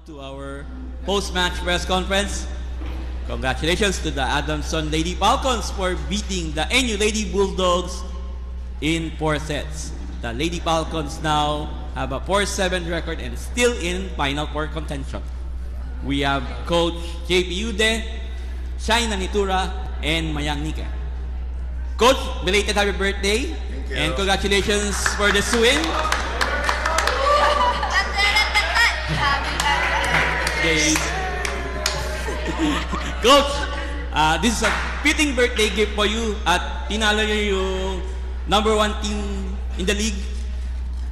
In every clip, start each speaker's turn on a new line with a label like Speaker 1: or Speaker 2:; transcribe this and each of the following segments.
Speaker 1: to our post-match press conference. Congratulations to the Adamson Lady Falcons for beating the NU Lady Bulldogs in 4 sets. The Lady Falcons now have a 4-7 record and still in Final Four contention. We have Coach JP Ude, Shaina Nitura, and Mayang Nika. Coach, belated happy birthday.
Speaker 2: Thank you.
Speaker 1: And congratulations for this win. Okay. Coach, this is a fitting birthday gift for you at tinalo niyo yung #1 team in the league,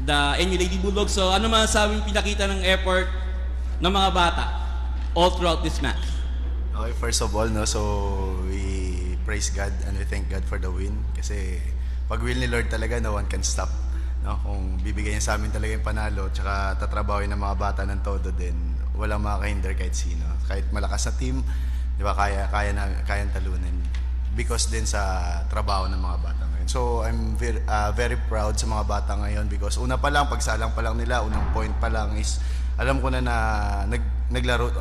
Speaker 1: the NU Lady Bulldogs. So ano masasabi yung pinakita ng effort ng mga bata all throughout this match?
Speaker 2: Okay, first of all, no, so we praise God and we thank God for the win. Kasi pag will ni Lord talaga, no one can stop. No? Kung bibigyan niya sa amin talaga yung panalo, tsaka tatrabawin ng mga bata ng todo din, walang makakahinder kahit sino. Kahit malakas na team, di ba, kayang talunin. Because din sa trabaho ng mga bata ngayon. So I'm very proud sa mga bata ngayon because una pa lang, pagsalang pa lang nila, unang point pa lang is alam ko na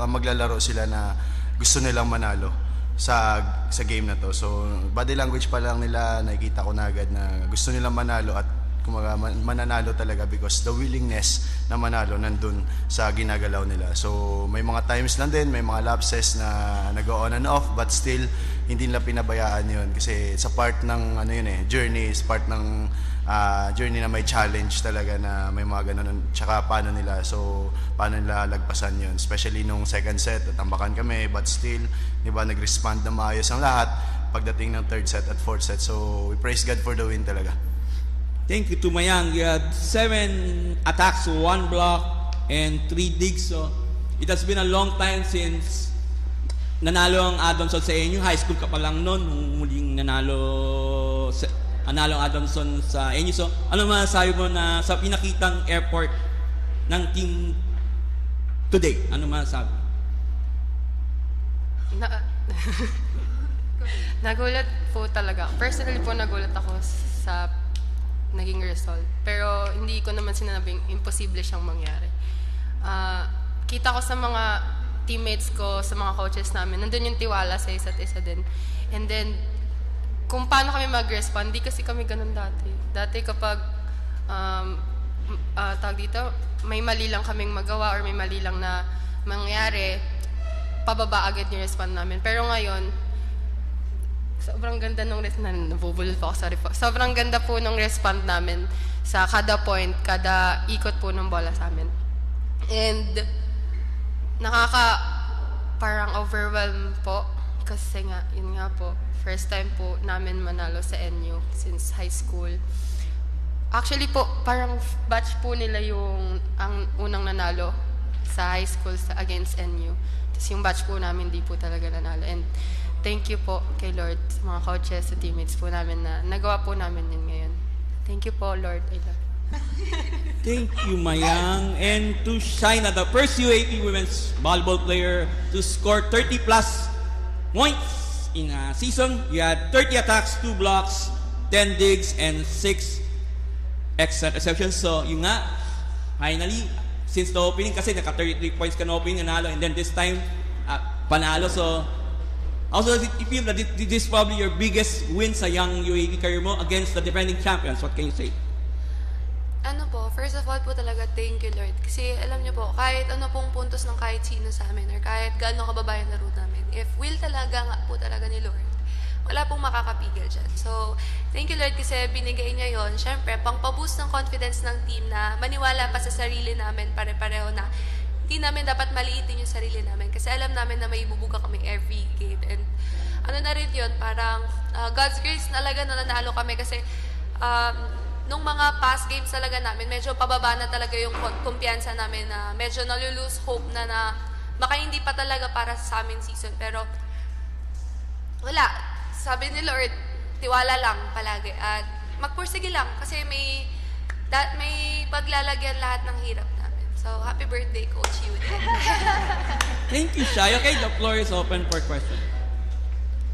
Speaker 2: maglalaro sila na gusto nilang manalo sa game na to. So body language pa lang nila, nakikita ko na agad na gusto nilang manalo at kumaga mananalo talaga because the willingness na manalo nandun sa ginagalaw nila. So may mga times lang din, may mga lapses na nag-on and off but still hindi nila pinabayaan yun kasi sa part ng journey, is part ng journey na may challenge talaga na may mga ganun, tsaka paano nila lagpasan yun, especially nung second set tambakan kami but still di ba nag-respond na maayos ang lahat pagdating ng third set at fourth set. So we praise God for the win talaga.
Speaker 1: Thank you to Mayang. You had 7 attacks, 1 block, and 3 digs. So it has been a long time since nanalo ang Adamson sa NU. High school ka pa lang noon nung muling nanalo ang Adamson sa NU. So ano masasabi mo na sa pinakitang effort ng team today? Ano masasabi?
Speaker 3: Nagulat po talaga. Personally po nagulat ako sa naging result. Pero hindi ko naman sinabing imposible siyang mangyari. Kita ko sa mga teammates ko, sa mga coaches namin, nandun yung tiwala sa isa't isa din. And then, kung paano kami mag-respond, di kasi kami ganun dati. Dati kapag, tawag dito, may mali lang kaming magawa or may mali lang na mangyari, pababa agad yung respond namin. Pero ngayon, sobrang ganda nung nabubulol po ako, sorry po. Sobrang ganda po nung respond namin sa kada point, kada ikot po ng bola sa amin. And parang overwhelm po kasi nga, yun nga po, first time po namin manalo sa NU since high school. Actually po, parang batch po nila ang unang nanalo sa high school against NU. Tapos yung batch po namin di po talaga nanalo. And thank you po kay Lord, sa mga coaches, sa teammates po namin na nagawa po namin yun ngayon. Thank you po, Lord. I love you.
Speaker 1: Thank you, Mayang. And to Shaina, the first UAP women's volleyball player to score 30-plus points in a season. You had 30 attacks, 2 blocks, 10 digs, and 6 extra receptions. So, yun nga, finally, since the opening, kasi naka-33 points ka na opening, nanalo, and then this time, panalo. So, also, you feel that this is probably your biggest win sa young UAP career mo against the defending champions. What can you say?
Speaker 4: Ano po, first of all po talaga, thank you Lord. Kasi alam niyo po, kahit ano pong puntos ng kahit sino sa amin or kahit gaano kababayan laro namin, if will talaga nga po talaga ni Lord, wala pong makakapigil dyan. So, thank you Lord kasi binigay niya yon. Siyempre, pang-paboost ng confidence ng team na maniwala pa sa sarili namin pare-pareho na hindi namin dapat maliitin yung sarili namin kasi alam namin na may ibubuga kami every game. And ano na rin yun, parang God's grace talaga na nanalo kami kasi nung mga past games talaga namin, medyo pababa na talaga yung kumpiyansa namin na medyo nalulose hope na baka hindi pa talaga para sa amin season. Pero wala, sabi ni Lord, tiwala lang palagi at magpursige lang kasi may paglalagyan lahat ng hirap namin. So, happy birthday, Coach Yudi.
Speaker 1: Thank you, Shai. Okay, the floor is open for questions.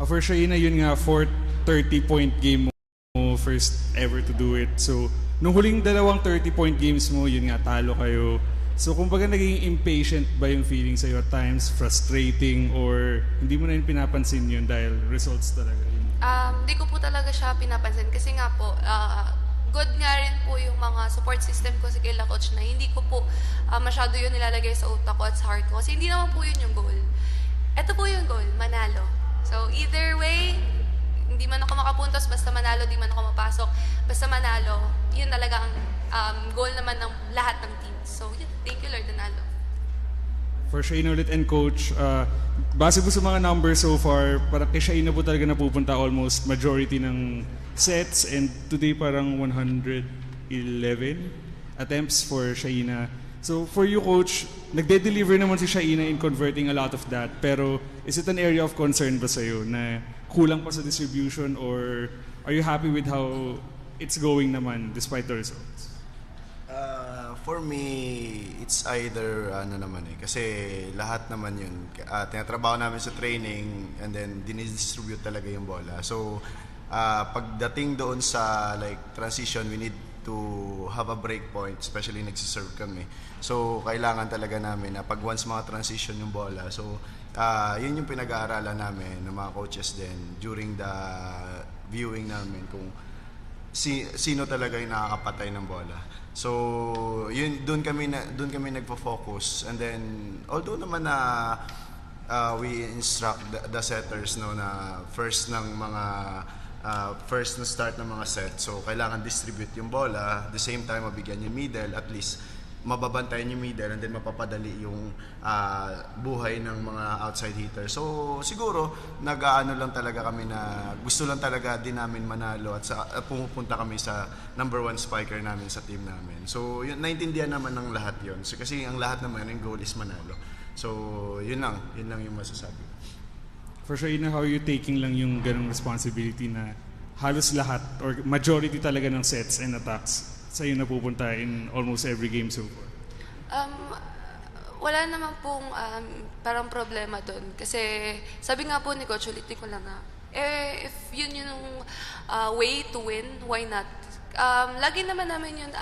Speaker 5: For Shaina, yun nga, 30-point game mo, first ever to do it. So, nung huling dalawang 30-point games mo, yun nga, talo kayo So kumbaga naging impatient ba yung feeling sa'yo at times, frustrating, or hindi mo na yun pinapansin yun dahil results talaga yun?
Speaker 4: Di ko po talaga siya pinapansin kasi nga po, good nga rin po yung mga support system ko sa kila coach na hindi ko po masyado yun nilalagay sa utak ko at sa heart ko kasi hindi naman po yun yung goal. Ito po yung goal, manalo. So either way, hindi man ako makapuntos, basta manalo, di man ako mapasok, basta manalo, yun talaga ang goal naman ng lahat ng team. So yun, thank you Lord, nanalo.
Speaker 5: For Shaina ulit and Coach, base po sa mga numbers so far, parang kay Shaina po talaga napupunta almost majority ng sets and today parang 111 attempts for Shaina. So for you Coach, nagde-deliver naman si Shaina in converting a lot of that, pero is it an area of concern ba sa'yo na kulang pa sa distribution or are you happy with how it's going naman despite the results?
Speaker 2: For me, it's either kasi lahat naman yun. Tinatrabaho namin sa training and then dinidistribute talaga yung bola. So, pagdating doon sa like transition, we need to have a break point, especially nagsiserve kami. So, kailangan talaga namin na pag once mga transition yung bola. So, yun yung pinag-aaralan namin ng mga coaches din during the viewing namin kung sino talaga yung nakakapatay ng bola. So, yun doon kami nagfo-focus and then although naman na we instruct the setters na first na start ng mga set. So, kailangan distribute yung bola, the same time mabigyan yung middle, at least mababantayan yung middle and then mapapadali yung buhay ng mga outside hitters. So siguro nag-aano lang talaga kami na gusto lang talaga din namin manalo at pumupunta kami sa number 1 spiker namin sa team namin. So yun, naintindihan naman ng lahat yun. So, kasi ang lahat naman yung goal is manalo. So yun lang yung masasabi.
Speaker 5: For Shaina, how are you taking lang yung ganong responsibility na halos lahat or majority talaga ng sets and attacks sa'yo napupunta in almost every game so far?
Speaker 4: Wala naman pong parang problema doon. Kasi sabi nga po ni Coach, ulitin ko lang if yun yung way to win, why not? Lagi naman namin yun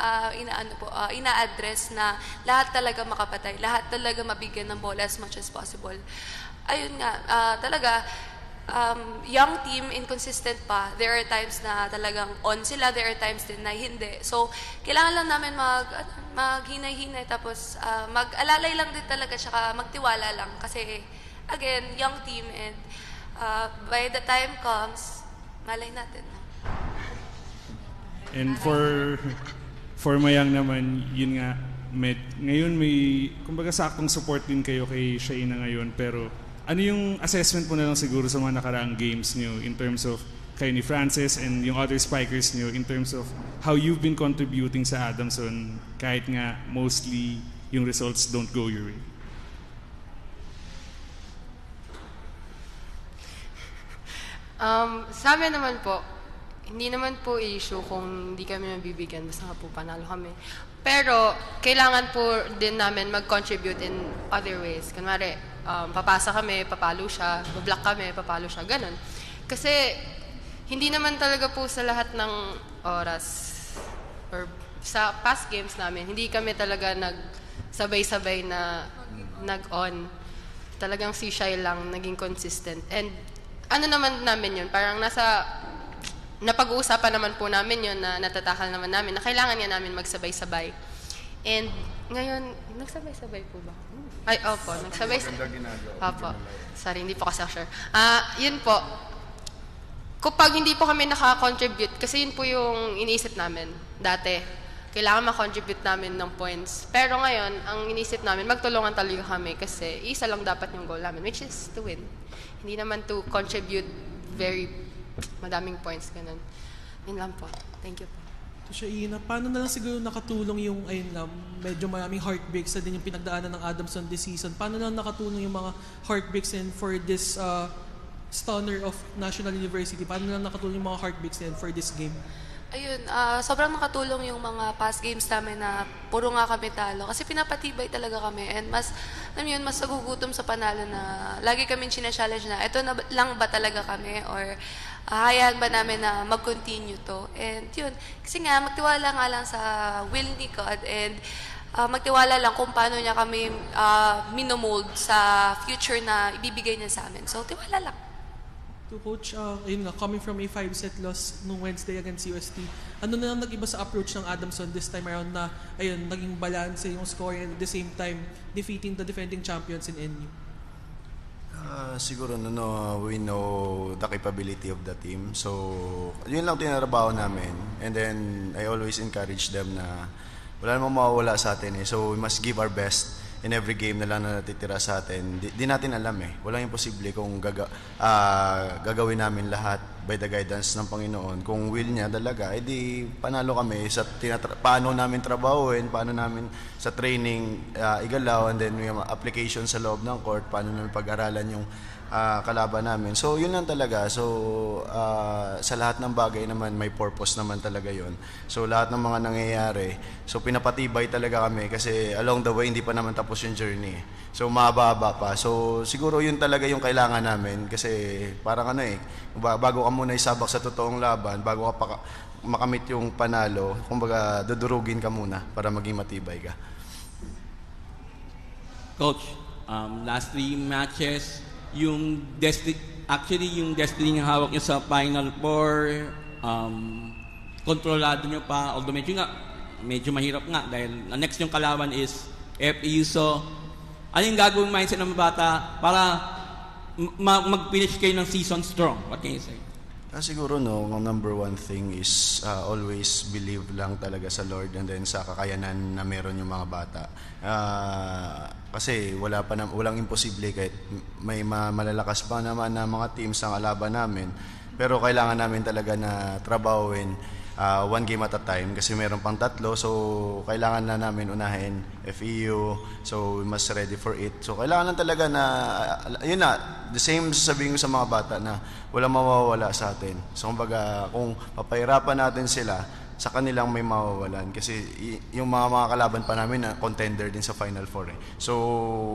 Speaker 4: ina-address na lahat talaga makapatay, lahat talaga mabigyan ng bola as much as possible. Ayun nga, talaga, young team, inconsistent pa. There are times na talagang on sila, there are times din na hindi. So, kailangan lang namin maghinay-hinay tapos mag-alalay lang din talaga tsaka magtiwala lang. Kasi, again, young team and by the time comes, malay natin.
Speaker 5: And for Mayang naman, yun nga, ngayon may, kumbaga saktong support din kayo kay Shaina ngayon, pero ano yung assessment mo na lang siguro sa mga nakaraang games niyo in terms of kayo ni Francis and yung other spikers niyo in terms of how you've been contributing sa Adamson kahit nga mostly yung results don't go your way?
Speaker 3: Sa amin naman po, hindi naman po issue kung hindi kami mabibigyan, basta nga po panalo kami. Pero, kailangan po din namin mag-contribute in other ways. Kunwari, papasa kami, papalo siya, bablock kami, papalo siya, ganun. Kasi, hindi naman talaga po sa lahat ng oras or sa past games namin, hindi kami talaga nagsabay-sabay na nag-on. Talagang si Shai lang naging consistent. And ano naman namin yun, parang napag-uusapan naman po namin yun na natatakal naman namin na kailangan nga namin magsabay-sabay. And ngayon, nagsabay-sabay po ba? Ay, opo, nagsabay-sabay. Opo. Sorry, hindi po kasi ako sure. Yun po. Kapag hindi po kami naka-contribute, kasi yun po yung iniisip namin dati. Kailangan ma-contribute namin ng points. Pero ngayon, ang iniisip namin, magtulungan talaga kami kasi isa lang dapat yung goal namin, which is to win. Hindi naman to contribute very madaming points, ganun. Yun lang po. Thank you po.
Speaker 6: So, Shaina, paano na lang siguro nakatulong yung, ayun lang, medyo maraming heartbreaks na din yung pinagdaanan ng Adamson this season. Paano na lang nakatulong yung mga heartbreaks and for this stunner of National University? Paano na lang nakatulong yung mga heartbreaks and for this game?
Speaker 4: Ayun, sobrang nakatulong yung mga past games namin na puro nga kami talo. Kasi pinapatibay talaga kami and mas nagugutom sa panalo na lagi kami challenge na ito na lang ba talaga kami or hayaan ba namin na mag-continue to. And yun, kasi nga magtiwala nga lang sa will ni God and magtiwala lang kung paano niya kami minomold sa future na ibibigay niya sa amin. So, tiwala lang.
Speaker 6: To Coach, ayun nga, coming from a 5-set loss nung Wednesday against UST, ano na lang nag-iba sa approach ng Adamson this time around na, ayun, naging balance yung scoring and at the same time, defeating the defending champions in NU?
Speaker 2: Siguro we know the capability of the team. So, yun lang tinarabaho namin. And then, I always encourage them na wala namang mawawala sa atin eh. So, we must give our best in every game na lang na natitira sa atin. Di natin alam eh. Walang imposible kung gagawin namin lahat by the guidance ng Panginoon. Kung will niya talaga, edi panalo kami sa paano namin trabahuin, paano namin sa training igalaw, and then yung application sa loob ng court, paano namin pag-aralan yung kalaban namin. So, yun lang talaga. So, sa lahat ng bagay naman, may purpose naman talaga yun. So, lahat ng mga nangyayari, so pinapatibay talaga kami kasi along the way, hindi pa naman tapos yung journey. So, mahaba pa. So, siguro yun talaga yung kailangan namin kasi parang bago ka muna isabak sa totoong laban, bago ka pa makamit yung panalo, kumbaga, dudurugin ka muna para maging matibay ka.
Speaker 1: Coach, last 3 matches, yung destiny ng hawak nyo sa Final Four, kontrolado nyo pa, although medyo mahirap nga dahil next yung kalaban is FEU. So, ano yung gagawin mindset ng mga bata para mag-finish kayo ng season strong? What can you say?
Speaker 2: Siguro ang number one thing is always believe lang talaga sa Lord and then sa kakayanan na meron yung mga bata. Kasi walang imposible kahit may malalakas pa naman na mga teams ang kalaban namin. Pero kailangan namin talaga na trabahuin one game at a time kasi meron pang 3. So, kailangan na namin unahin FEU. So, we must ready for it. So, kailangan lang talaga na, yun na, the same sasabihin ko sa mga bata na walang mawawala sa atin. So, kumbaga, kung papahirapan natin sila, sa kanilang may mawawalan kasi yung mga kalaban pa namin na contender din sa Final Four eh. So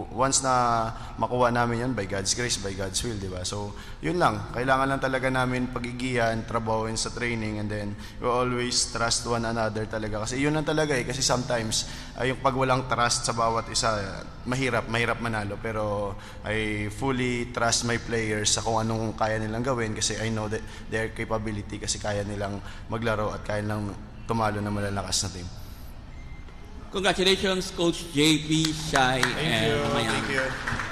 Speaker 2: once na makuha namin yan by God's grace, by God's will, di ba? So yun lang, kailangan lang talaga namin pagigihan, trabahuin sa training, and then we always trust one another talaga kasi yun lang talaga eh. Kasi sometimes yung pag walang trust sa bawat isa, mahirap manalo, pero I fully trust my players sa kung anong kaya nilang gawin kasi I know that their capability kasi kaya nilang maglaro at kaya nilang tumalo na malalakas na team.
Speaker 1: Congratulations, Coach JP, Shai, and Mayang.
Speaker 2: Thank you.